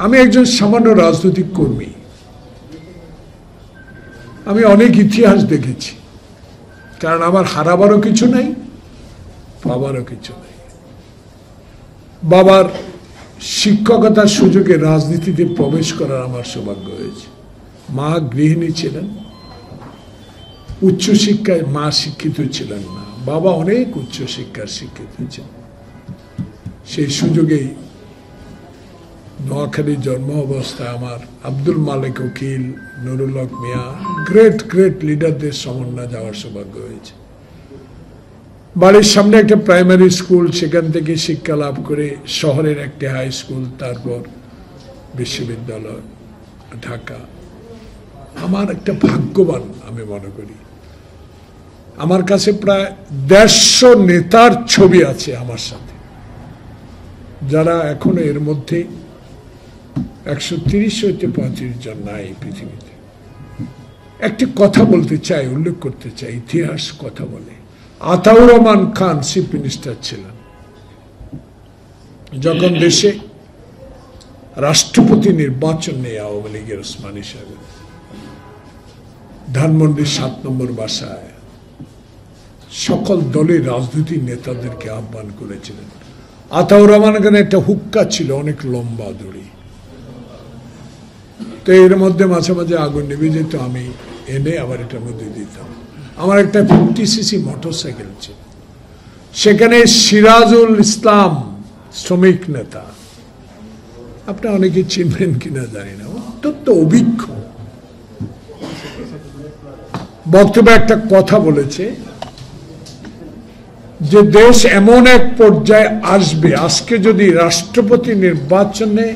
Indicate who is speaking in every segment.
Speaker 1: আমি একজন সামান্য রাজনৈতিক কর্মী। আমি অনেক ইতিহাস দেখেছি, কারণ আমার হারাবারও কিছু নাই, পাবারও কিছু নাই। বাবার শিক্ষকতার সুযোগে রাজনীতিতে প্রবেশ করার আমার সৌভাগ্য হয়েছে। মা গৃহিণী ছিলেন, উচ্চশিক্ষায় মা শিক্ষিত ছিলেন না, বাবা অনেক উচ্চশিক্ষার শিক্ষিত ছিলেন। সেই সুযোগেই নোয়াখালী জন্ম অবস্থায় আমার আব্দুল মালিক উকিল, নুরুল হক মিয়া, গ্রেট গ্রেট লিডারদের সমন্বয় যাওয়ার সৌভাগ্য হয়েছে। বাড়ির সামনে একটা প্রাইমারি স্কুল, সেখান থেকে শিক্ষা লাভ করে শহরের একটি হাই স্কুল, তারপর বিশ্ববিদ্যালয় ঢাকা। আমার একটা ভাগ্যবান আমি মনে করি। আমার কাছে প্রায় 150 নেতার ছবি আছে আমার সাথে, যারা এখনো এর মধ্যে 130 হইতে 35 জন নাই পৃথিবীতে। একটি কথা বলতে চাই, উল্লেখ করতে চাই, ইতিহাস কথা বলে। আতাউর রহমান খান চিফ মিনিস্টার ছিলেন যখন দেশে রাষ্ট্রপতি নির্বাচন নেই আওয়ামী লীগের ওসমানী সাহেব, ধানমন্ডির 7 নম্বর বাসায় সকল দলের রাজনৈতিক নেতাদেরকে আহ্বান করেছিলেন। আতাউর রহমান খানের একটা হুক্কা ছিল, অনেক লম্বা দড়ি, তো এর মধ্যে মাঝে মাঝে আগুন নিভে যেত, আমি এনে আবার এটার মধ্যে দিতাম। আমার একটা 50cc মোটরসাইকেল ছিল, সেখানে সিরাজুল ইসলাম শ্রমিক নেতা, আপনি অনেকে চিনবেন কিনা জানি না, অত্যন্ত অভিজ্ঞ, বক্তব্যে একটা কথা বলেছে যে দেশ এমন এক পর্যায়ে আসবে, আজকে যদি রাষ্ট্রপতি নির্বাচনে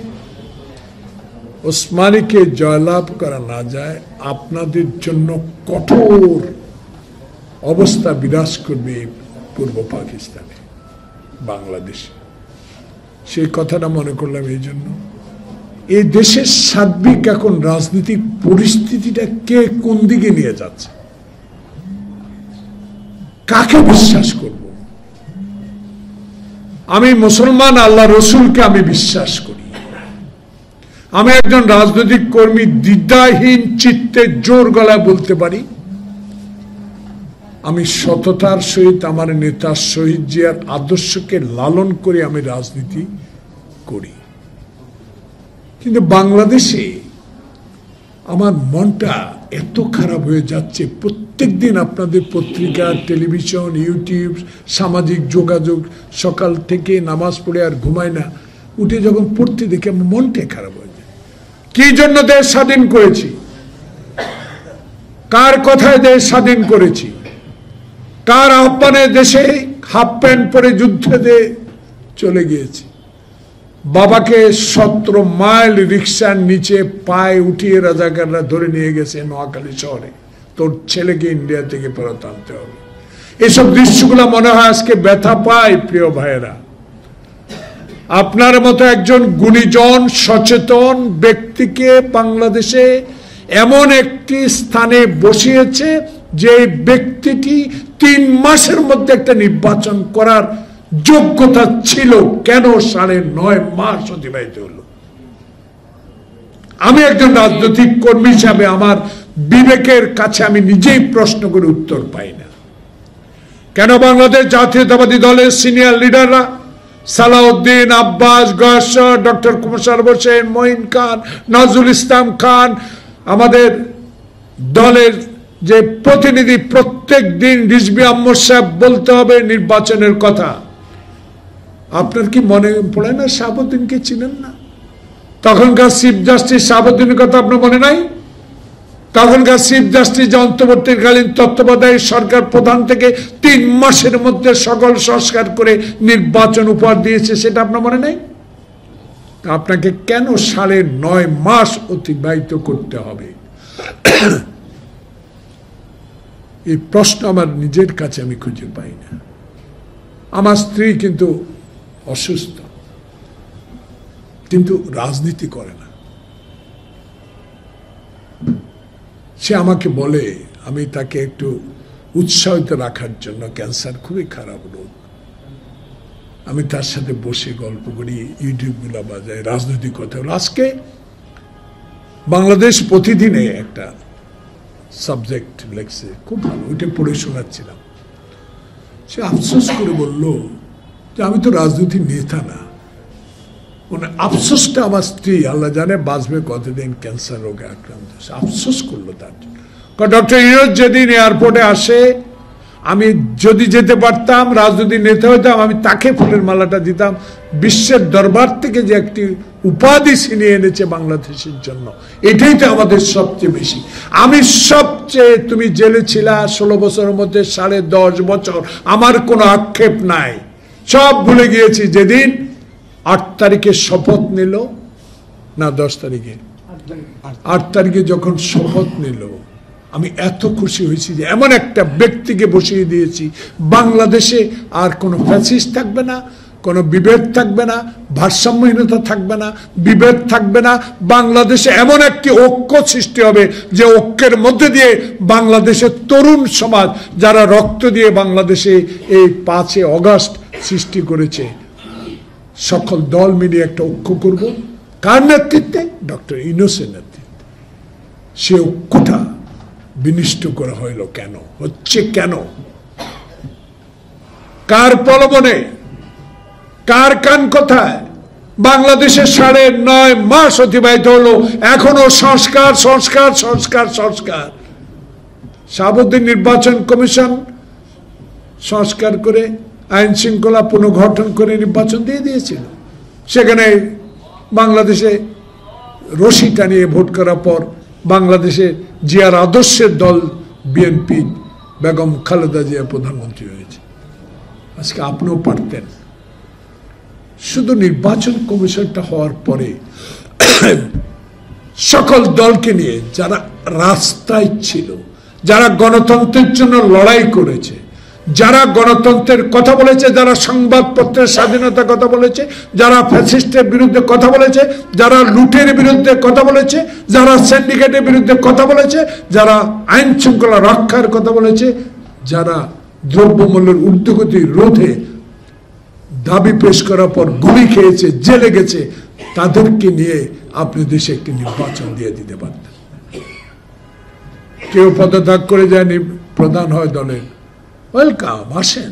Speaker 1: ওসমানীকে জয়লাভ করা না যায়, আপনাদের জন্য কঠোর অবস্থা বিরাজ করবে পূর্ব পাকিস্তানে, বাংলাদেশে। সেই কথাটা মনে করলাম এই জন্য, এই দেশের সার্বিক এখন রাজনৈতিক পরিস্থিতিটা কে কোন দিকে নিয়ে যাচ্ছে, কাকে বিশ্বাস করব? আমি মুসলমান, আল্লাহ রসুলকে আমি বিশ্বাস করি। আমি একজন রাজনৈতিক কর্মী, দ্বিধাহীন চিত্তে জোর গলায় বলতে পারি, আমি সততার সহিত আমার নেতা শহীদ জিয়ার আদর্শকে লালন করে আমি রাজনীতি করি। কিন্তু বাংলাদেশে আমার মনটা এত খারাপ হয়ে যাচ্ছে, প্রত্যেক দিন আপনাদের পত্রিকা, টেলিভিশন, ইউটিউব, সামাজিক যোগাযোগ, সকাল থেকে নামাজ পড়ে আর ঘুমাই না, উঠে যখন পড়তে দেখি আমার মনটাই খারাপ হয়ে যায়। কি জন্য দেশ স্বাধীন করেছি? কার কথায় দেশ স্বাধীন করেছি? কার আহ্বানে দেশে হাফ প্যান্ট পরে যুদ্ধে দিয়ে চলে গিয়েছি? বাবাকে 17 মাইল রিক্সার নিচে পায়ে উঠিয়ে রাজাকাররা ধরে নিয়ে গেছে নোয়াখালী শহরে, তোর ছেলেকে ইন্ডিয়া থেকে ফেরত আনতে হবে। এসব দৃশ্যগুলো মনে হয় আজকে ব্যথা পায়। প্রিয় ভাইয়েরা, আপনার মতো একজন গুণীজন সচেতন ব্যক্তিকে বাংলাদেশে এমন একটি স্থানে বসিয়েছে যে ব্যক্তিটি 3 মাসের মধ্যে একটা নির্বাচন করার যোগ্যতা ছিল, কেন 9.5 মাস অতিবাহিত হলো? আমি একজন রাজনৈতিক কর্মী হিসাবে আমার বিবেকের কাছে আমি নিজেই প্রশ্ন করে উত্তর পাই না। কেন বাংলাদেশ জাতীয়তাবাদী দলের সিনিয়র লিডাররা সালাউদ্দিন, আব্বাস, গয়েশ্বর, ডক্টর কুমার হোসেন, মঈন খান, নজরুল ইসলাম খান, আমাদের দলের যে প্রতিনিধি, প্রত্যেক দিন রিজভী আহমদ সাহেব বলতে হবে নির্বাচনের কথা। আপনার কি মনে পড়ে না শাহাবুদ্দিনকে চিনেন না? তখনকার চিফ জাস্টিস শাহাবুদ্দিনের কথা আপনার মনে নাই? তখনকার চিফ জাস্টিস যে অন্তর্বর্তীকালীন তত্ত্বাবধায়ক সরকার প্রধান থেকে 3 মাসের মধ্যে সকল সংস্কার করে নির্বাচন উপহার দিয়েছে, সেটা আপনার মনে নাই? আপনাকে কেন 9.5 মাস অতিবাহিত করতে হবে? এই প্রশ্ন আমার নিজের কাছে আমি খুঁজে পাই না। আমার স্ত্রী কিন্তু অসুস্থ, কিন্তু রাজনীতি করে না। সে আমাকে বলে, আমি তাকে একটু উৎসাহিত রাখার জন্য, ক্যান্সার খুবই খারাপ রোগ, আমি তার সাথে বসে গল্প করি, ইউটিউবগুলো বাজায়, রাজনৈতিক কথা হলো। আজকে বাংলাদেশ প্রতিদিনে একটা সাবজেক্ট লেখছে, খুব ভালো, ওইটা পড়ে শোনাচ্ছিলাম। সে আফসোস করে বলল যে আমি তো রাজনৈতিক নেতা না। মানে আফসোসটা আমার স্ত্রী, আল্লাহ জানে বাঁচবে কতদিন, ক্যান্সার রোগে আক্রান্ত, সে আফসোস করলো তার জন্য। ডক্টর ইউনূস যেদিন এয়ারপোর্টে আসে, আমি যদি যেতে পারতাম, রাজনৈতিক নেতা হইতাম, আমি তাকে ফুলের মালাটা দিতাম। বিশ্বের দরবার থেকে যে একটি উপাধি ছিনিয়ে এনেছে বাংলাদেশের জন্য, এটাই তো আমাদের সবচেয়ে বেশি। আমি সবচেয়ে, তুমি জেলে ছিলা 16 বছরের মধ্যে 10.5 বছর, আমার কোনো আক্ষেপ নাই, সব ভুলে গিয়েছি। যেদিন 8 তারিখে শপথ নিল, না 10 তারিখে, 8 তারিখে যখন শপথ নিল, আমি এত খুশি হয়েছি যে এমন একটা ব্যক্তিকে বসিয়ে দিয়েছি। বাংলাদেশে আর কোনো ফ্যাসিস্ট থাকবে না, কোনো বিভেদ থাকবে না, ভারসাম্যহীনতা থাকবে না, বিভেদ থাকবে না। বাংলাদেশে এমন একটি ঐক্য সৃষ্টি হবে যে ঐক্যের মধ্যে দিয়ে বাংলাদেশের তরুণ সমাজ, যারা রক্ত দিয়ে বাংলাদেশে এই 5 আগস্ট সৃষ্টি করেছে, সকল দল মিলিয়ে একটা ঐক্য করব। কার নেতৃত্বে? ডক্টর ইউনূসের নেতৃত্বে। সে ঐক্যটা বিনিষ্ট করা হইল কেন, হচ্ছে কেন, কার প্রলোভনে, কার কান কোথায়? বাংলাদেশের 9.5 মাস অতিবাহিত হলো, এখনো সংস্কার সংস্কার সংস্কার সংস্কার। শাহাবুদ্দিন নির্বাচন কমিশন সংস্কার করে আইন শৃঙ্খলা পুনর্গঠন করে নির্বাচন দিয়ে দিয়েছিল। সেখানে বাংলাদেশে রশি টানিয়ে ভোট করার পর বাংলাদেশে জিয়ার আদর্শের দল বিএনপি, বেগম খালেদা জিয়া প্রধানমন্ত্রী হয়েছে। আজকে আপনিও পারতেন। শুধু নির্বাচন কমিশনটা হওয়ার পরে সকল দলকে নিয়ে যারা রাস্তায় ছিল, যারা গণতন্ত্রের জন্য লড়াই করেছে, যারা গণতন্ত্রের কথা বলেছে, যারা সংবাদপত্রের স্বাধীনতার কথা বলেছে, যারা ফ্যাসিস্টের বিরুদ্ধে কথা বলেছে, যারা লুটের বিরুদ্ধে কথা বলেছে, যারা সিন্ডিকেটের বিরুদ্ধে কথা বলেছে, যারা আইন শৃঙ্খলা রক্ষার কথা বলেছে, যারা দ্রব্যমূল্যের ঊর্ধ্বগতি রোধে দাবি পেশ করার পর গুলি খেয়েছে, জেলে গেছে, তাদেরকে নিয়ে আপনি দেশে একটি নির্বাচন দিয়ে দিতে পারতেন। কেউ পদত্যাগ করে যায়নি, প্রধান হয় দলের, ওয়েলকাম, আসেন,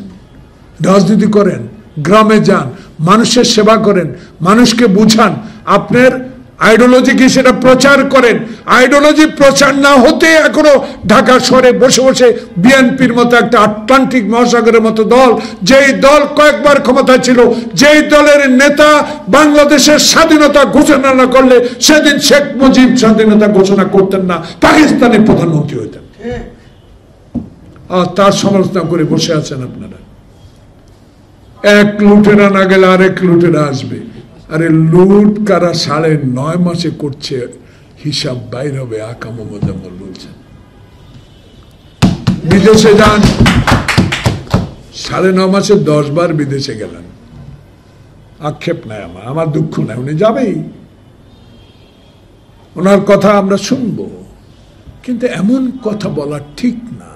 Speaker 1: রাজনীতি করেন, গ্রামে যান, মানুষের সেবা করেন, মানুষকে বুঝান, আপনার আইডিওলজি কি সেটা প্রচার করেন। আইডিওলজি প্রচার না হতে এখনো ঢাকা শহরে বসে বসে বিএনপির মতো একটা আটলান্টিক মহাসাগরের মতো দল, যেই দল কয়েকবার ক্ষমতা ছিল, যেই দলের নেতা বাংলাদেশের স্বাধীনতা ঘোষণা না করলে সেদিন শেখ মুজিব স্বাধীনতা ঘোষণা করতেন না, পাকিস্তানের প্রধানমন্ত্রী হইতেন। আর তার সমালোচনা করে বসে আছেন আপনারা। এক লুটেরা না গেলে আরেক লুটেরা আসবে। আরে লুট কারা 9.5 মাসে করছে, হিসাব বাইর হবে। আকা মোহাম্মদ বলছেন বিদেশে যান, 9.5 মাসে 10 বার বিদেশে গেলেন, আক্ষেপ নাই আমার দুঃখ নাই, উনি যাবেই, ওনার কথা আমরা শুনবো। কিন্তু এমন কথা বলা ঠিক না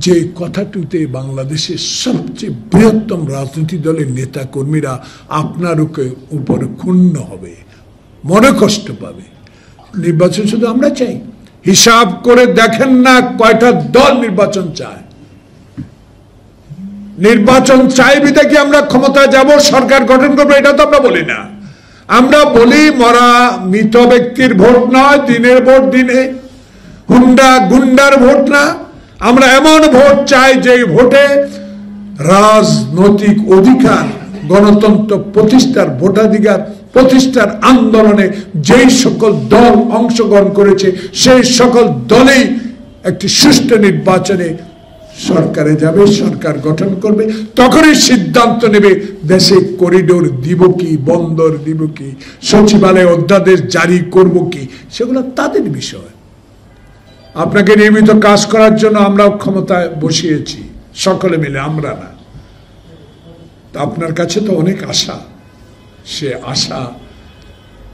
Speaker 1: যে কথাটিতে বাংলাদেশের সবচেয়ে বৃহত্তম রাজনৈতিক দলের নেতা কর্মীরা আপনার উপরে ক্ষুণ্ণ হবে, মনে কষ্ট পাবে। নির্বাচন শুধু আমরা চাই, হিসাব করে দেখেন না কয়টা দল নির্বাচন চায়। নির্বাচন চাই বিধে কি আমরা ক্ষমতা যাব, সরকার গঠন করবো, এটা তো আমরা বলি না। আমরা বলি মরা মৃত ব্যক্তির ভোট নয়, দিনের ভোট দিনে, হুন্ডা গুন্ডার ভোট না। আমরা এমন ভোট চাই যে ভোটে রাজনৈতিক অধিকার, গণতন্ত্র প্রতিষ্ঠার, ভোটাধিকার প্রতিষ্ঠার আন্দোলনে যেই সকল দল অংশগ্রহণ করেছে সেই সকল দলেই একটি সুষ্ঠু নির্বাচনে সরকারে যাবে, সরকার গঠন করবে, তখনই সিদ্ধান্ত নেবে দেশে করিডোর দিব কি, বন্দর দিব কি, সচিবালয় অধ্যাদেশ জারি করব কি, সেগুলো তাদের বিষয়। আপনাকে নিয়মিত কাজ করার জন্য আমরাও ক্ষমতায় বসিয়েছি, সকলে মিলে, আমরা না। আপনার কাছে তো অনেক আশা, সে আশা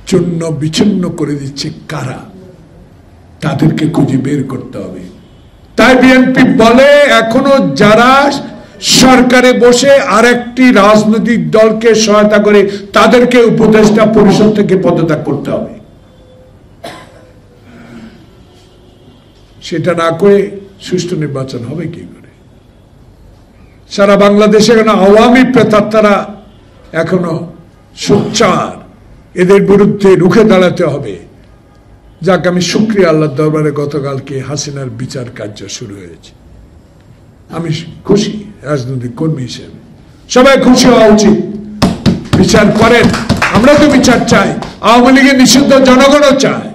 Speaker 1: চূর্ণ বিচ্ছিন্ন করে দিচ্ছে কারা, তাদেরকে খুঁজে বের করতে হবে। তাই বিএনপি বলে এখনো যারা সরকারে বসে আরেকটি রাজনৈতিক দলকে সহায়তা করে তাদেরকে উপদেষ্টা পরিষদ থেকে পদত্যাগ করতে হবে। সেটা না করে সুষ্ঠু নির্বাচন হবে কি করে? সারা বাংলাদেশে কেন আওয়ামী প্রেতাত্মারা এখনো সোচ্চার, এদের বিরুদ্ধে রুখে দাঁড়াতে হবে। যাক, আমি শুকরিয়া আল্লাহর দরবারে গতকালকে হাসিনার বিচার কার্য শুরু হয়েছে। আমি খুশি, রাজনৈতিক কর্মী হিসেবে সবাই খুশি হওয়া উচিত। বিচার করেন, আমরা তো বিচার চাই, আওয়ামী লীগের নিষিদ্ধ জনগণও চায়,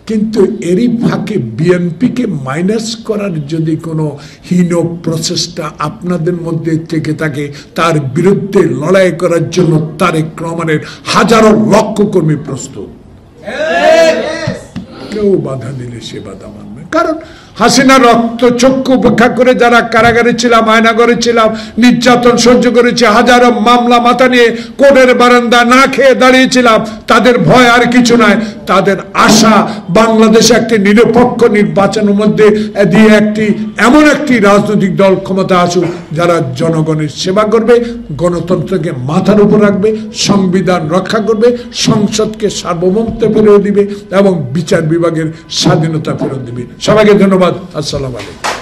Speaker 1: কিন্তু এরই ফাঁকে বিএনপিকে মাইনাস করার যদি কোনো হীন প্রচেষ্টা আপনাদের মধ্যে থেকে থাকে, তার বিরুদ্ধে লড়াই করার জন্য তারেক রহমানের হাজারো লক্ষ কর্মী প্রস্তুত। কেউ বাধা দিলে সে বাধা মানবে, কারণ হাসিনা রক্ত চক্ষু উপেক্ষা করে যারা কারাগারে ছিলাম, আয়নাগরে ছিলাম, নির্যাতন সহ্য করেছে, হাজারো মামলা মাথা নিয়ে কোর্টের বারান্দা না খেয়ে দাঁড়িয়েছিলাম, তাদের ভয় আর কিছু নাই। তাদের আশা বাংলাদেশে একটি নিরপেক্ষ নির্বাচনের মধ্যে দিয়ে এমন একটি রাজনৈতিক দল ক্ষমতা আসুক যারা জনগণের সেবা করবে, গণতন্ত্রকে মাথার উপর রাখবে, সংবিধান রক্ষা করবে, সংসদকে সার্বভৌমত্ব ফেরত দিবে এবং বিচার বিভাগের স্বাধীনতা ফেরত দিবে। সবাইকে ধন্যবাদ। আসসালামু আলাইকুম।